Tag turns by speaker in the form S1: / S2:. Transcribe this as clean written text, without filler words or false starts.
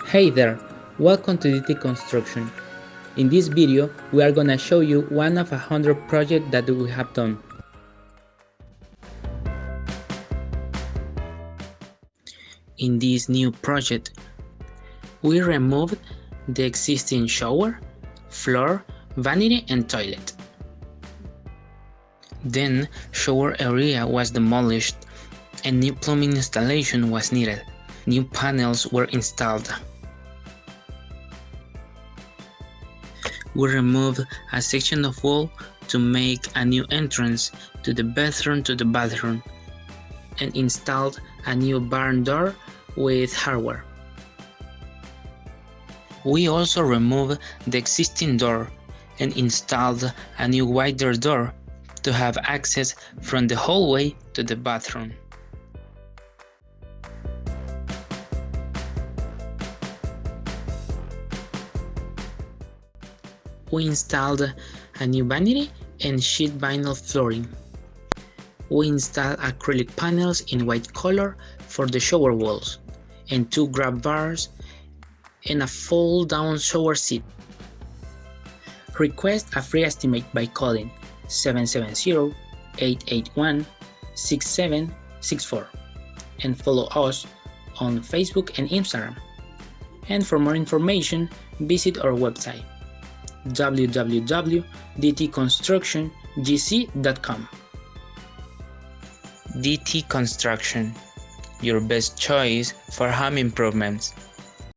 S1: Hey there, welcome to DT Construction. In this video, we are gonna show you one of 100 projects that we have done. In this new project, we removed the existing shower, floor, vanity and toilet. Then, shower area was demolished and new plumbing installation was needed. New panels were installed. We removed a section of wall to make a new entrance to the bathroom and installed a new barn door with hardware. We also removed the existing door and installed a new wider door to have access from the hallway to the bathroom. We installed a new vanity and sheet vinyl flooring. We installed acrylic panels in white color for the shower walls, and 2 grab bars and a fold-down shower seat. Request a free estimate by calling 770-881-6764 and follow us on Facebook and Instagram. And for more information, visit our website www.dtconstructiongc.com. DT Construction, your best choice for home improvements.